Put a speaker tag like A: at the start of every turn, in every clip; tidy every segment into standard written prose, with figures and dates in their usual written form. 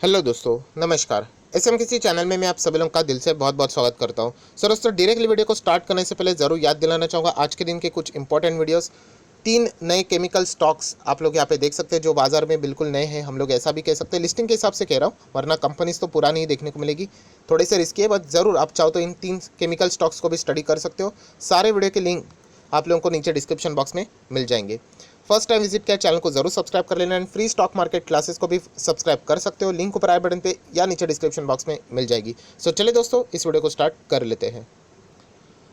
A: Hello दोस्तों, नमस्कार। SMKC channel में मैं आप सभी लोगों का दिल से बहुत बहुत स्वागत करता हूं। सो दोस्तों, डायरेक्टली वीडियो को स्टार्ट करने से पहले ज़रूर याद दिलाना चाहूँगा आज के दिन के कुछ इंपॉर्टेंट वीडियोस। 3 नए केमिकल स्टॉक्स आप लोग यहाँ पे देख सकते हैं जो बाजार में बिल्कुल नए हैं। हम लोग ऐसा भी कह सकते हैं, लिस्टिंग के हिसाब से कह रहा हूँ, वरना कंपनीज तो पुरानी ही देखने को मिलेगी। थोड़े से रिस्की है, बट ज़रूर आप चाहो तो इन 3 केमिकल स्टॉक्स को भी स्टडी कर सकते हो। सारे वीडियो के लिंक आप लोगों को नीचे डिस्क्रिप्शन बॉक्स में मिल जाएंगे। फर्स्ट टाइम विजिट किया चैनल को जरूर सब्सक्राइब कर लेना and free stock market classes को भी सब्सक्राइब कर सकते हो। लिंक ऊपर आई बटन पे या नीचे डिस्क्रिप्शन बॉक्स में मिल जाएगी। सो चलिए दोस्तों, इस वीडियो को स्टार्ट कर लेते हैं।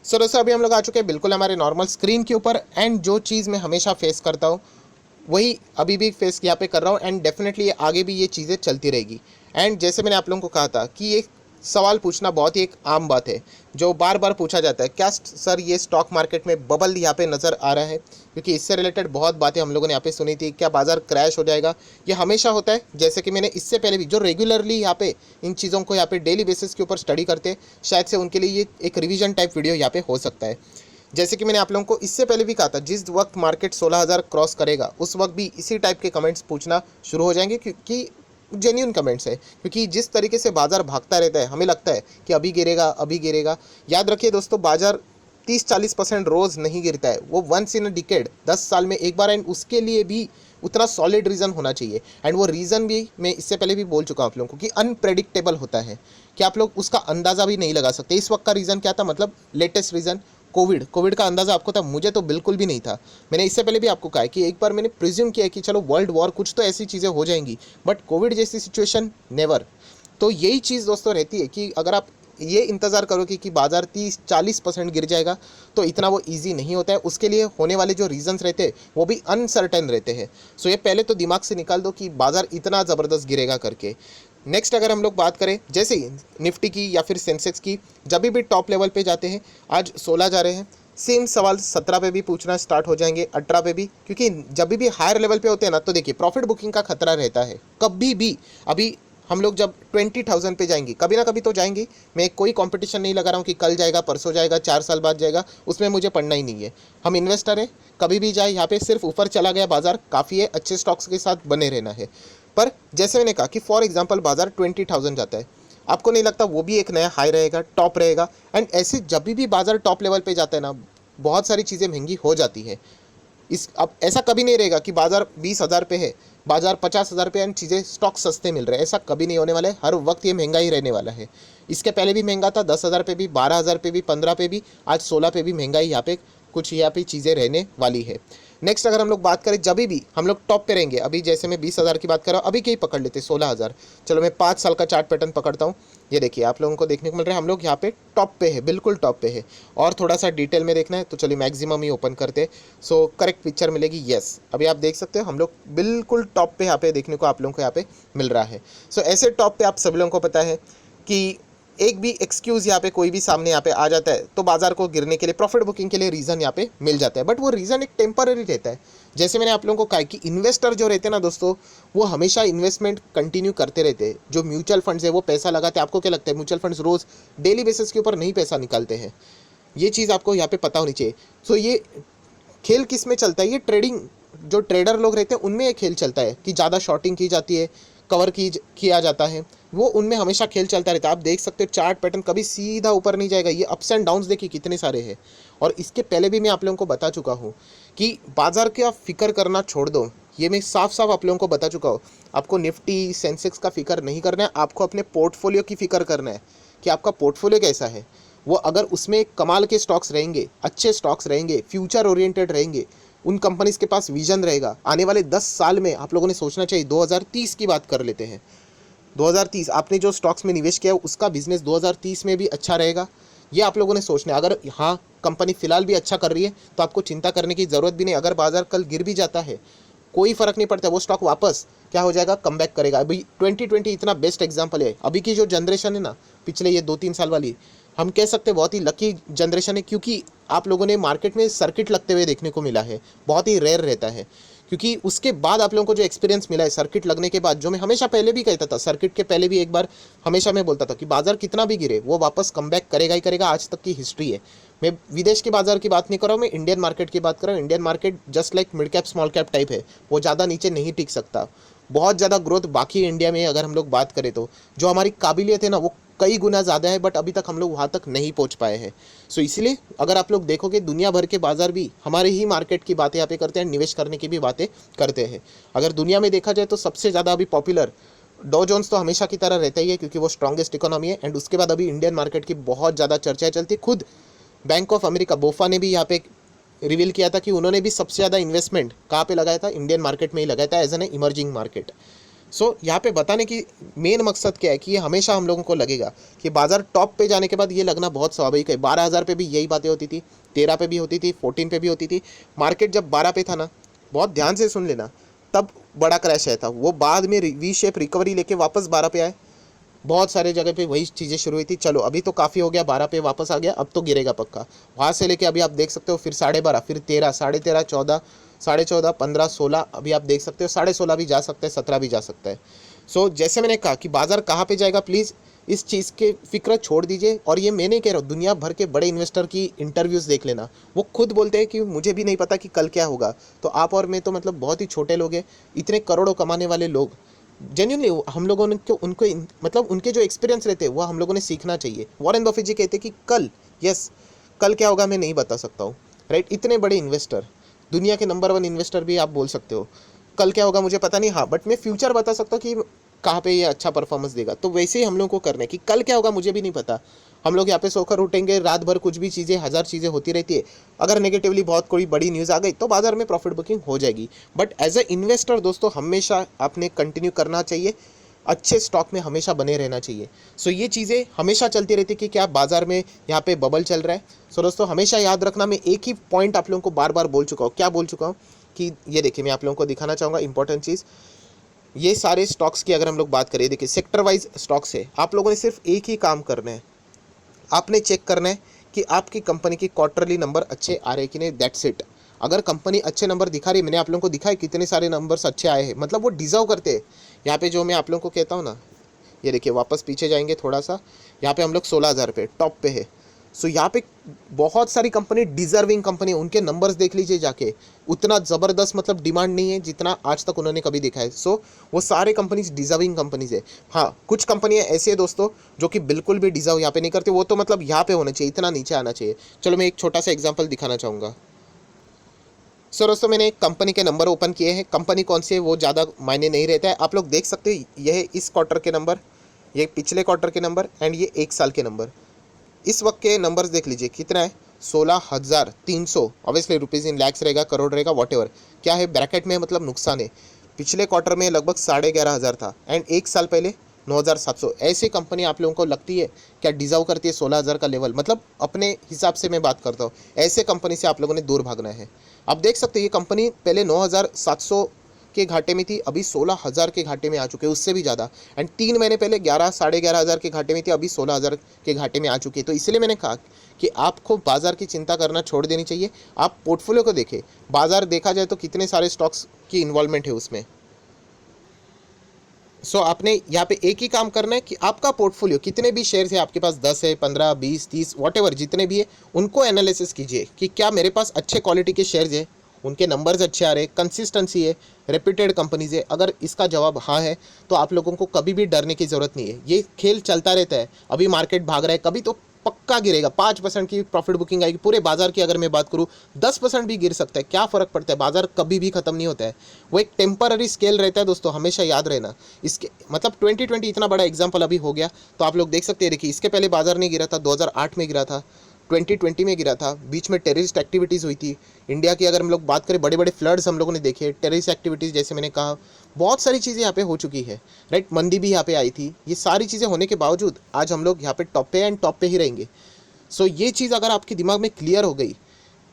A: सो दोस्तों, अभी हम लोग आ चुके हैं बिल्कुल हमारे नॉर्मल स्क्रीन के ऊपर एंड जो चीज़ मैं हमेशा फेस करता हूँ वही अभी भी फेस यहाँ पे कर रहा हूँ एंड डेफिनेटली आगे भी ये चीज़ें चलती रहेगी। एंड जैसे मैंने आप लोगों को कहा था कि ये सवाल पूछना बहुत ही एक आम बात है जो बार बार पूछा जाता है, क्या सर ये स्टॉक मार्केट में बबल यहाँ पे नज़र आ रहा है? क्योंकि इससे रिलेटेड बहुत बातें हम लोगों ने यहाँ पे सुनी थी। क्या बाजार क्रैश हो जाएगा? ये हमेशा होता है। जैसे कि मैंने इससे पहले भी जो रेगुलरली यहाँ पे इन चीज़ों को यहाँ पे डेली बेसिस के ऊपर स्टडी करते हैं, शायद से उनके लिए ये एक रिवीजन टाइप वीडियो यहाँ पे हो सकता है। जैसे कि मैंने आप लोगों को इससे पहले भी कहा था, जिस वक्त मार्केट 16,000 क्रॉस करेगा उस वक्त भी इसी टाइप के कमेंट्स पूछना शुरू हो जाएंगे, क्योंकि जेन्यून कमेंट्स है। क्योंकि जिस तरीके से बाजार भागता रहता है, हमें लगता है कि अभी गिरेगा अभी गिरेगा। याद रखिए दोस्तों, बाजार 30-40% रोज़ नहीं गिरता है, वो वंस इन अ डिकेड, 10 साल में एक बार। एंड उसके लिए भी उतना सॉलिड रीज़न होना चाहिए। एंड वो रीज़न भी मैं इससे पहले भी बोल चुका हूँ आप लोगों को कि अनप्रेडिक्टेबल होता है, कि आप लोग उसका अंदाज़ा भी नहीं लगा सकते। इस वक्त का रीज़न क्या था? मतलब लेटेस्ट रीज़न कोविड का अंदाज़ा आपको था, मुझे तो बिल्कुल भी नहीं था। मैंने इससे पहले भी आपको कहा है कि एक बार मैंने प्रिज्यूम किया कि चलो वर्ल्ड वॉर कुछ तो ऐसी चीज़ें हो जाएंगी, बट कोविड जैसी सिचुएशन नेवर। तो यही चीज़ दोस्तों रहती है कि अगर आप ये इंतज़ार करो कि बाजार 30-40% गिर जाएगा, तो इतना वो इजी नहीं होता है। उसके लिए होने वाले जो रीजंस रहते हैं वो भी अनसर्टेन रहते हैं। सो ये पहले तो दिमाग से निकाल दो कि बाजार इतना ज़बरदस्त गिरेगा करके। नेक्स्ट अगर हम लोग बात करें जैसे ही निफ्टी की या फिर सेंसेक्स की, जब भी टॉप लेवल पे जाते हैं, आज 16 जा रहे हैं, सेम सवाल 17 पे भी पूछना स्टार्ट हो जाएंगे, 18 पे भी। क्योंकि जब भी हायर लेवल पे होते हैं ना, तो देखिए प्रॉफिट बुकिंग का खतरा रहता है कभी भी। अभी हम लोग जब 20,000 पे जाएंगे, कभी ना कभी तो जाएंगे। मैं कोई कंपटीशन नहीं लगा रहा हूँ कि कल जाएगा, परसों जाएगा, 4 साल बाद जाएगा, उसमें मुझे पढ़ना ही नहीं है। हम इन्वेस्टर हैं, कभी भी जाए यहाँ पे सिर्फ ऊपर चला गया बाजार काफ़ी है, अच्छे स्टॉक्स के साथ बने रहना है। पर जैसे मैंने कहा कि फॉर एग्जांपल बाजार 20,000 जाता है, आपको नहीं लगता वो भी एक नया हाई रहेगा, टॉप रहेगा? एंड ऐसे जब भी बाजार टॉप लेवल पे जाता है ना, बहुत सारी चीज़ें महंगी हो जाती है। इस अब ऐसा कभी नहीं रहेगा कि बाजार 20,000 पे है, बाजार 50,000 पे एंड चीज़ें स्टॉक सस्ते मिल रहे हैं। ऐसा कभी नहीं होने वाला है, हर वक्त ये महंगा ही रहने वाला है। इसके पहले भी महंगा था, 10,000 पे भी, 12,000 पे भी, 15 पे भी, आज 16 पे भी महंगाई यहाँ पे कुछ यहाँ पे चीज़ें रहने वाली है। नेक्स्ट अगर हम लोग बात करें, जब भी हम लोग टॉप पे रहेंगे, अभी जैसे मैं 20,000 की बात कर रहा हूँ, अभी के ही पकड़ लेते 16,000। चलो मैं 5 साल का चार्ट पैटर्न पकड़ता हूँ। ये देखिए आप लोगों को देखने को मिल रहा है, हम लोग यहाँ पे टॉप पे है, बिल्कुल टॉप पे है। और थोड़ा सा डिटेल में देखना है तो चलिए मैक्सिमम ही ओपन करते हैं, सो करेक्ट पिक्चर मिलेगी। यस, अभी आप देख सकते हो हम लोग बिल्कुल टॉप पे यहाँ पे देखने को आप लोगों को यहाँ पे मिल रहा है। सो ऐसे टॉप पे आप सभी लोगों को पता है कि एक भी एक्सक्यूज़ यहाँ पे कोई भी सामने यहाँ पे आ जाता है तो बाजार को गिरने के लिए, प्रॉफिट बुकिंग के लिए रीज़न यहाँ पे मिल जाता है। बट वो रीज़न एक टेम्पररी रहता है। जैसे मैंने आप लोगों को कहा कि इन्वेस्टर जो रहते हैं ना दोस्तों, वो हमेशा इन्वेस्टमेंट कंटिन्यू करते रहते हैं। जो म्यूचुअल फंड्स है वो पैसा लगाते हैं। आपको क्या लगता है म्यूचुअल फंड्स रोज़ डेली बेसिस के ऊपर नहीं पैसा निकालते हैं? ये चीज़ आपको यहाँ पे पता होनी चाहिए। सो ये खेल किस में चलता है? ये ट्रेडिंग, जो ट्रेडर लोग रहते हैं उनमें ये खेल चलता है कि ज़्यादा शॉर्टिंग की जाती है, कवर किया जाता है, वो उनमें हमेशा खेल चलता रहता है। आप देख सकते हो चार्ट पैटर्न कभी सीधा ऊपर नहीं जाएगा, ये अप्स एंड डाउन्स देखिए कितने सारे हैं। और इसके पहले भी मैं आप लोगों को बता चुका हूँ कि बाजार की आप फिक्र करना छोड़ दो। ये मैं साफ साफ आप लोगों को बता चुका हूँ। आपको निफ्टी सेंसेक्स का फिक्र नहीं करना है, आपको अपने पोर्टफोलियो की फिक्र करना है कि आपका पोर्टफोलियो कैसा है। वो अगर उसमें कमाल के स्टॉक्स रहेंगे, अच्छे स्टॉक्स रहेंगे, फ्यूचर ओरिएंटेड रहेंगे, उन कंपनीज के पास विजन रहेगा, आने वाले 10 साल में आप लोगों ने सोचना चाहिए। 2030 की बात कर लेते हैं, 2030 आपने जो स्टॉक्स में निवेश किया उसका बिजनेस 2030 में भी अच्छा रहेगा, ये आप लोगों ने सोचना है। अगर हाँ कंपनी फिलहाल भी अच्छा कर रही है तो आपको चिंता करने की ज़रूरत भी नहीं। अगर बाजार कल गिर भी जाता है कोई फ़र्क नहीं पड़ता, वो स्टॉक वापस क्या हो जाएगा, कम बैक करेगा। अभी 2020 इतना बेस्ट एग्जाम्पल है। अभी की जो जनरेशन है ना, पिछले ये 2-3 साल वाली, हम कह सकते हैं बहुत ही लकी जनरेशन है, क्योंकि आप लोगों ने मार्केट में सर्किट लगते हुए देखने को मिला है। बहुत ही रेयर रहता है, क्योंकि उसके बाद आप लोगों को जो एक्सपीरियंस मिला है सर्किट लगने के बाद, जो मैं हमेशा पहले भी कहता था, सर्किट के पहले भी एक बार हमेशा मैं बोलता था कि बाजार कितना भी गिरे वो वापस कम बैक करेगा ही करेगा। आज तक की हिस्ट्री है। मैं विदेश के बाजार की बात नहीं कर रहा हूँ, मैं इंडियन मार्केट की बात कर रहा हूँ। Indian market just like mid cap small cap type है, वो ज़्यादा नीचे नहीं टिक सकता। बहुत ज़्यादा ग्रोथ बाकी इंडिया में अगर हम लोग बात करें तो जो हमारी काबिलियत है ना वो कई गुना ज़्यादा है, बट अभी तक हम लोग वहाँ तक नहीं पहुँच पाए हैं। सो इसलिए अगर आप लोग देखोगे दुनिया भर के बाजार भी हमारे ही मार्केट की बातें यहाँ पे करते हैं, निवेश करने की भी बातें करते हैं। अगर दुनिया में देखा जाए तो सबसे ज़्यादा अभी पॉपुलर डॉ जोन्स तो हमेशा की तरह रहता ही है क्योंकि वो स्ट्रॉन्गेस्ट इकोनॉमी है। एंड उसके बाद अभी इंडियन मार्केट की बहुत ज़्यादा चर्चाएं चलती है। खुद बैंक ऑफ अमेरिका बोफा ने भी यहाँ पे रिवील किया था कि उन्होंने भी सबसे ज़्यादा इन्वेस्टमेंट कहाँ पे लगाया था, इंडियन मार्केट में ही लगाया था एज एन इमर्जिंग मार्केट। सो यहाँ पे बताने की मेन मकसद क्या है कि ये हमेशा हम लोगों को लगेगा कि बाजार टॉप पे जाने के बाद ये लगना बहुत स्वाभाविक है। 12,000 पे भी यही बातें होती थी, 13 पे भी होती थी, 14 पे भी होती थी। मार्केट जब 12 पे था ना, बहुत ध्यान से सुन लेना, तब बड़ा क्रैश आया था। वो बाद में वी शेप रिकवरी लेके वापस 12 पे आए। बहुत सारे जगह पे वही चीज़ें शुरू हुई थी। चलो अभी तो काफ़ी हो गया, 12 पे वापस आ गया, अब तो गिरेगा पक्का। वहाँ से लेके अभी आप देख सकते हो फिर 12.5, फिर 13, 13.5, 14, 14.5, 15, 16, अभी आप देख सकते हो 16.5 भी जा सकता है, 17 भी जा सकता है। सो जैसे मैंने कहा कि बाजार कहाँ पे जाएगा, प्लीज़ इस चीज़ के फिक्र छोड़ दीजिए। और ये मैं नहीं कह रहा हूँ, दुनिया भर के बड़े इन्वेस्टर की इंटरव्यूज़ देख लेना, वो खुद बोलते हैं कि मुझे भी नहीं पता कि कल क्या होगा। तो आप और मैं तो मतलब बहुत ही छोटे लोग हैं, इतने करोड़ों कमाने वाले लोग जेन्युइनली हम लोगों ने क्यों उनको मतलब उनके जो एक्सपीरियंस रहते हैं वो हम लोगों ने सीखना चाहिए। वॉरेन बफेट जी कहते हैं कि कल, यस, कल क्या होगा मैं नहीं बता सकता हूँ, राइट। इतने बड़े इन्वेस्टर, दुनिया के नंबर 1 इन्वेस्टर भी आप बोल सकते हो, कल क्या होगा मुझे पता नहीं, हाँ, बट मैं फ्यूचर बता सकता हूँ कि कहाँ पे ये अच्छा परफॉर्मेंस देगा। तो वैसे ही हम लोग को करना है कि कल क्या होगा मुझे भी नहीं पता। हम लोग यहाँ पे सोकर उठेंगे, रात भर कुछ भी चीज़ें, हज़ार चीज़ें होती रहती है। अगर नेगेटिवली बहुत कोई बड़ी न्यूज़ आ गई तो बाजार में प्रॉफिट बुकिंग हो जाएगी। बट एज ए इन्वेस्टर दोस्तों हमेशा आपने कंटिन्यू करना चाहिए, अच्छे स्टॉक में हमेशा बने रहना चाहिए। सो ये चीज़ें हमेशा चलती रहती कि क्या बाजार में यहाँ पे बबल चल रहा है। सो दोस्तों हमेशा याद रखना, मैं एक ही पॉइंट आप लोगों को बार बार बोल चुका हूँ। क्या बोल चुका हूँ कि ये देखिए, मैं आप लोगों को दिखाना चाहूँगा इंपॉर्टेंट चीज़। ये सारे स्टॉक्स की अगर हम लोग बात करें, देखिए सेक्टर वाइज स्टॉक्स है। आप लोगों ने सिर्फ एक ही काम करना है, आपने चेक करना है कि आपकी कंपनी की क्वार्टरली नंबर अच्छे आ रहे हैं कि नहीं, दैट्स इट। अगर कंपनी अच्छे नंबर दिखा रही है, मैंने आप लोगों को दिखाया कितने सारे नंबर्स अच्छे आए हैं, मतलब वो डिजर्व करते हैं। यहाँ पे जो मैं आप लोगों को कहता हूँ ना, ये देखिए वापस पीछे जाएंगे थोड़ा सा, यहाँ पे हम लोग 16,000 पे टॉप पे है। सो यहाँ पे बहुत सारी कंपनी, डिजर्विंग कंपनी, उनके नंबर्स देख लीजिए जाके, उतना ज़बरदस्त मतलब डिमांड नहीं है जितना आज तक उन्होंने कभी देखा है। सो वो सारे कंपनीज डिजर्विंग कंपनीज है। हाँ, कुछ कंपनियाँ ऐसी है दोस्तों जो कि बिल्कुल भी डिजर्व यहाँ पे नहीं करती, वो तो मतलब यहाँ पे होना चाहिए, इतना नीचे आना चाहिए। चलो मैं एक छोटा सा एग्जाम्पल दिखाना चाहूँगा। सर दोस्तों मैंने एक कंपनी के नंबर ओपन किए हैं, कंपनी कौन सी है वो ज़्यादा मायने नहीं रहता है। आप लोग देख सकते हो, यह है इस क्वार्टर के नंबर, ये पिछले क्वार्टर के नंबर, एंड ये 1 साल के नंबर। इस वक्त के नंबर्स देख लीजिए कितना है, 16,300। ऑब्वियसली रुपीज़ इन लैक्स रहेगा, करोड़ रहेगा, वॉट एवर क्या है ब्रैकेट में, मतलब नुकसान है। पिछले क्वार्टर में लगभग 11,500 था, एंड 1 साल पहले 9,700। ऐसी कंपनी आप लोगों को लगती है क्या डिजर्व करती है 16,000 का लेवल? मतलब अपने हिसाब से मैं बात करता हूँ, ऐसे कंपनी से आप लोगों ने दूर भागना है। आप देख सकते हैं ये कंपनी पहले 9,700 के घाटे में थी, अभी 16,000 के घाटे में आ चुके हैं, उससे भी ज़्यादा। एंड 3 महीने पहले 11-11,500 के घाटे में थी, अभी 16,000 के घाटे में आ चुकी है। तो इसलिए मैंने कहा कि आपको बाजार की चिंता करना छोड़ देनी चाहिए, आप पोर्टफोलियो को देखें। बाजार देखा जाए तो कितने सारे स्टॉक्स की इन्वॉल्वमेंट है उसमें। सो आपने यहाँ पे एक ही काम करना है कि आपका पोर्टफोलियो कितने भी शेयर्स है आपके पास, 10 है, 15, 20, 30, वॉट जितने भी है, उनको एनालिसिस कीजिए कि क्या मेरे पास अच्छे क्वालिटी के शेयर्स हैं, उनके नंबर्स अच्छे आ रहे हैं, कंसिस्टेंसी है, रेप्यूटेड कंपनीज है। अगर इसका जवाब हाँ है तो आप लोगों को कभी भी डरने की ज़रूरत नहीं है। ये खेल चलता रहता है, अभी मार्केट भाग रहा है, कभी तो पक्का गिरेगा। 5% की प्रॉफिट बुकिंग आएगी। पूरे बाजार की अगर मैं बात करूँ 10% भी गिर सकता है, क्या फ़र्क पड़ता है, बाजार कभी भी ख़त्म नहीं होता है। वो एक टेम्पररी स्केल रहता है दोस्तों, हमेशा याद रहना। इसके मतलब 2020 इतना बड़ा एग्जाम्पल अभी हो गया, तो आप लोग देख सकते हैं। देखिए इसके पहले बाजार नहीं गिरा था, 2008 में गिरा था, 2020 में गिरा था, बीच में टेररिस्ट एक्टिविटीज़ हुई थी। इंडिया की अगर हम लोग बात करें, बड़े बड़े फ्लड्स हम लोगों ने देखे, टेररिस्ट एक्टिविटीज़, जैसे मैंने कहा बहुत सारी चीज़ें यहाँ पे हो चुकी है, राइट। मंदी भी यहाँ पे आई थी। ये सारी चीज़ें होने के बावजूद आज हम लोग यहाँ पे टॉप पे एंड टॉप पे ही रहेंगे। सो ये चीज़ अगर आपके दिमाग में क्लियर हो गई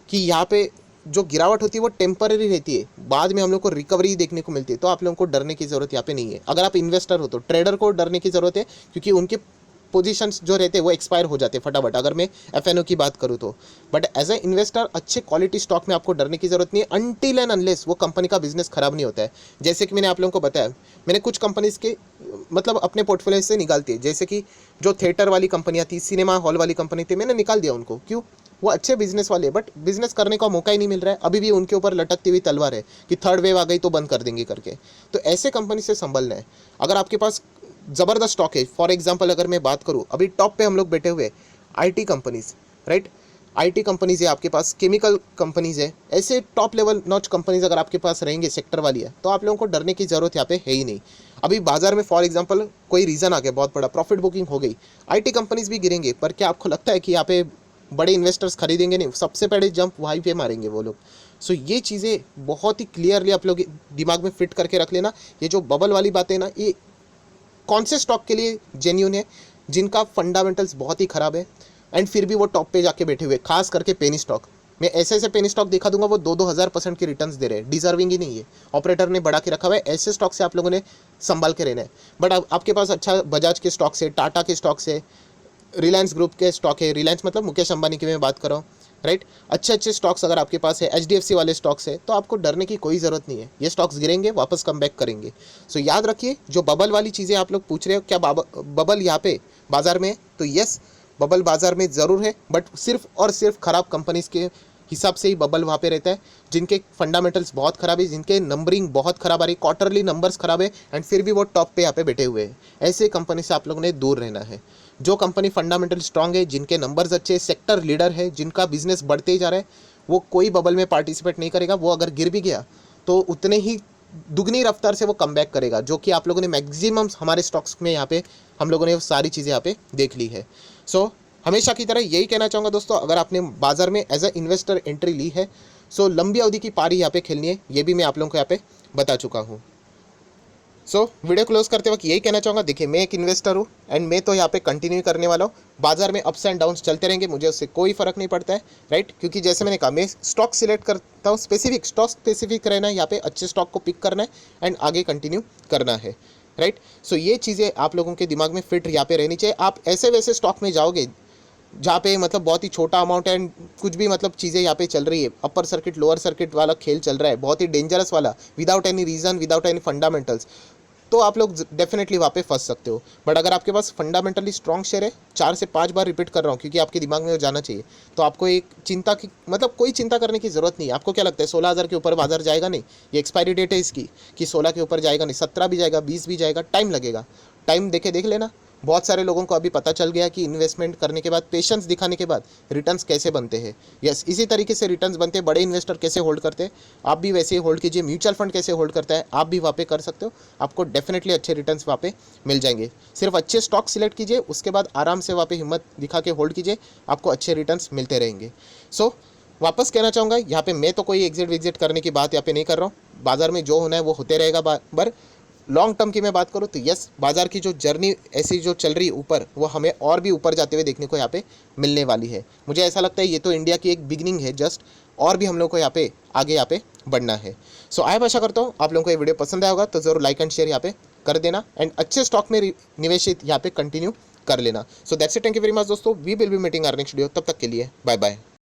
A: कि यहाँ पे जो गिरावट होती है वो टेम्पररी रहती है, बाद में हम लोग को रिकवरी देखने को मिलती है, तो आप लोगों को डरने की ज़रूरत यहाँ पे नहीं है। अगर आप इन्वेस्टर हो तो ट्रेडर को डरने की ज़रूरत है, क्योंकि उनके पोजीशंस जो रहते हैं वो एक्सपायर हो जाते हैं फटाफट, अगर मैं एफएनओ की बात करूँ तो। बट एज ए इन्वेस्टर अच्छे क्वालिटी स्टॉक में आपको डरने की ज़रूरत नहीं है, अनटिल एंड अनलेस वो कंपनी का बिजनेस खराब नहीं होता है। जैसे कि मैंने आप लोगों को बताया, मैंने कुछ कंपनीज के मतलब अपने पोर्टफोलियो से निकालती है, जैसे कि जो थिएटर वाली कंपनियाँ थी, सिनेमा हॉल वाली कंपनी थी, मैंने निकाल दिया उनको। क्यों? वो अच्छे बिजनेस वाले, बट बिजनेस करने का मौका ही नहीं मिल रहा है, अभी भी उनके ऊपर लटकती हुई तलवार है कि थर्ड वेव आ गई तो बंद कर देंगे करके। तो ऐसे कंपनी से संभलना है। अगर आपके पास ज़बरदस्त स्टॉक है, फॉर एग्जांपल अगर मैं बात करूँ, अभी टॉप पे हम लोग बैठे हुए IT companies, right, IT companies है आपके पास, केमिकल कंपनीज है, ऐसे टॉप लेवल नॉच कंपनीज अगर आपके पास रहेंगे सेक्टर वाली है, तो आप लोगों को डरने की ज़रूरत यहाँ पे है ही नहीं। अभी बाजार में फॉर एग्जांपल कोई रीज़न आ गया बहुत बड़ा, प्रॉफिट बुकिंग हो गई, आईटी कंपनीज भी गिरेंगे, पर क्या आपको लगता है कि यहाँ पे बड़े इन्वेस्टर्स खरीदेंगे? नहीं, सबसे पहले जंप वहीं पे मारेंगे वो लोग। सो ये चीज़ें बहुत ही क्लियरली आप लोग दिमाग में फिट करके रख लेना। ये जो बबल वाली बातें ना, ये कौन से स्टॉक के लिए जेन्यून है, जिनका फंडामेंटल्स बहुत ही ख़राब है एंड फिर भी वो टॉप पे जाके बैठे हुए, खास करके पेनी स्टॉक। मैं ऐसे ऐसे पेनी स्टॉक दिखा दूंगा वो 2-2 हज़ार% की रिटर्न्स दे रहे हैं, डिजर्विंग ही नहीं है, ऑपरेटर ने बढ़ा के रखा हुआ है। ऐसे स्टॉक से आप लोगों ने संभाल के रहना है। बट आपके पास अच्छा बजाज के स्टॉक से, टाटा के स्टॉक से, रिलायंस ग्रुप के स्टॉक है, रिलायंस मतलब मुकेश अंबानी की मैं बात कर रहा हूँ, राइट, अच्छे अच्छे स्टॉक्स अगर आपके पास है, एचडीएफसी वाले स्टॉक्स है, तो आपको डरने की कोई ज़रूरत नहीं है। ये स्टॉक्स गिरेंगे, वापस कम बैक करेंगे। सो याद रखिए, जो बबल वाली चीज़ें आप लोग पूछ रहे हो, क्या बबल यहाँ पे बाजार में है? तो यस, बबल बाजार में ज़रूर है, बट सिर्फ और सिर्फ ख़राब कंपनीज़ के हिसाब से ही बबल वहाँ पे रहता है, जिनके फंडामेंटल्स बहुत ख़राब है, जिनके नंबरिंग बहुत ख़राब आ रही, क्वार्टरली नंबर्स ख़राब है, एंड फिर भी वो टॉप पे यहाँ पे बैठे हुए हैं। ऐसे कंपनी से आप लोगों ने दूर रहना है। जो कंपनी फंडामेंटल स्ट्रांग है, जिनके नंबर्स अच्छे, सेक्टर लीडर है, जिनका बिजनेस बढ़ते ही जा रहा है, वो कोई बबल में पार्टिसिपेट नहीं करेगा। वो अगर गिर भी गया तो उतने ही दुगनी रफ्तार से वो कम बैक करेगा, जो कि आप लोगों ने मैक्सिमम हमारे स्टॉक्स में यहाँ पे हम लोगों ने वो सारी चीज़ें यहाँ पे देख ली है। सो हमेशा की तरह यही कहना चाहूँगा दोस्तों, अगर आपने बाजार में एज अ इन्वेस्टर एंट्री ली है, सो लंबी अवधि की पारी यहाँ पे खेलनी है, ये भी मैं आप लोगों को यहाँ पे बता चुका हूँ। सो वीडियो क्लोज करते वक्त यही कहना चाहूँगा, देखिए मैं एक इन्वेस्टर हूँ एंड मैं तो यहाँ पे कंटिन्यू करने वाला हूँ। बाजार में अप्स एंड डाउन्स चलते रहेंगे, मुझे उससे कोई फ़र्क नहीं पड़ता है, राइट, क्योंकि जैसे मैंने कहा, मैं स्टॉक सिलेक्ट करता हूँ, स्पेसिफिक स्टॉक स्पेसिफिक रहना है, यहाँ पे अच्छे स्टॉक को पिक करना है एंड आगे कंटिन्यू करना है, राइट। सो ये चीज़ें आप लोगों के दिमाग में फिट यहाँ पे रहनी चाहिए। आप ऐसे वैसे स्टॉक में जाओगे जहाँ पे मतलब बहुत ही छोटा अमाउंट है एंड कुछ भी मतलब चीज़ें यहाँ पे चल रही है, अपर सर्किट लोअर सर्किट वाला खेल चल रहा है, बहुत ही डेंजरस वाला, without any reason, without any fundamentals, तो आप लोग डेफिनेटली वहाँ पे फंस सकते हो। बट अगर आपके पास फंडामेंटली स्ट्रॉन्ग शेयर है, 4 से 5 बार रिपीट कर रहा हूँ क्योंकि आपके दिमाग में वो जाना चाहिए, तो आपको एक चिंता की मतलब कोई चिंता करने की ज़रूरत नहीं है। आपको क्या लगता है 16,000 के ऊपर बाजार जाएगा? नहीं, ये एक्सपायरी डेट है इसकी कि 16 के ऊपर जाएगा नहीं, 17 भी जाएगा, 20 भी जाएगा, टाइम लगेगा, टाइम देख लेना। बहुत सारे लोगों को अभी पता चल गया कि इन्वेस्टमेंट करने के बाद, पेशेंस दिखाने के बाद रिटर्न्स कैसे बनते हैं। यस, इसी तरीके से रिटर्न्स बनते हैं। बड़े इन्वेस्टर कैसे होल्ड करते हैं, आप भी वैसे ही होल्ड कीजिए। म्यूचुअल फंड कैसे होल्ड करता है, आप भी वहाँ पे कर सकते हो, आपको डेफिनेटली अच्छे रिटर्न्स वहाँ पे मिल जाएंगे। सिर्फ अच्छे स्टॉक सिलेक्ट कीजिए, उसके बाद आराम से वहाँ पे हिम्मत दिखा के होल्ड कीजिए, आपको अच्छे रिटर्न्स मिलते रहेंगे। सो वापस कहना चाहूँगा, यहाँ पे मैं तो कोई एग्जिट विग्जिट करने की बात यहाँ पे नहीं कर रहा हूँ। बाजार में जो होना है वो होते रहेगा। पर लॉन्ग टर्म की मैं बात करूँ तो यस, बाजार की जो जर्नी ऐसी जो चल रही है ऊपर, वो हमें और भी ऊपर जाते हुए देखने को यहाँ पे मिलने वाली है। मुझे ऐसा लगता है ये तो इंडिया की एक बिगिनिंग है जस्ट, और भी हम लोग को यहाँ पे आगे यहाँ पे बढ़ना है। सो आई आशा करता हूँ आप लोगों को ये वीडियो पसंद आया होगा, तो ज़रूर लाइक एंड शेयर यहाँ पे कर देना एंड अच्छे स्टॉक में निवेशित यहाँ पे कंटिन्यू कर लेना। So that's it, thank you very much दोस्तों, we will be meeting our next video. तब तक के लिए बाय बाय।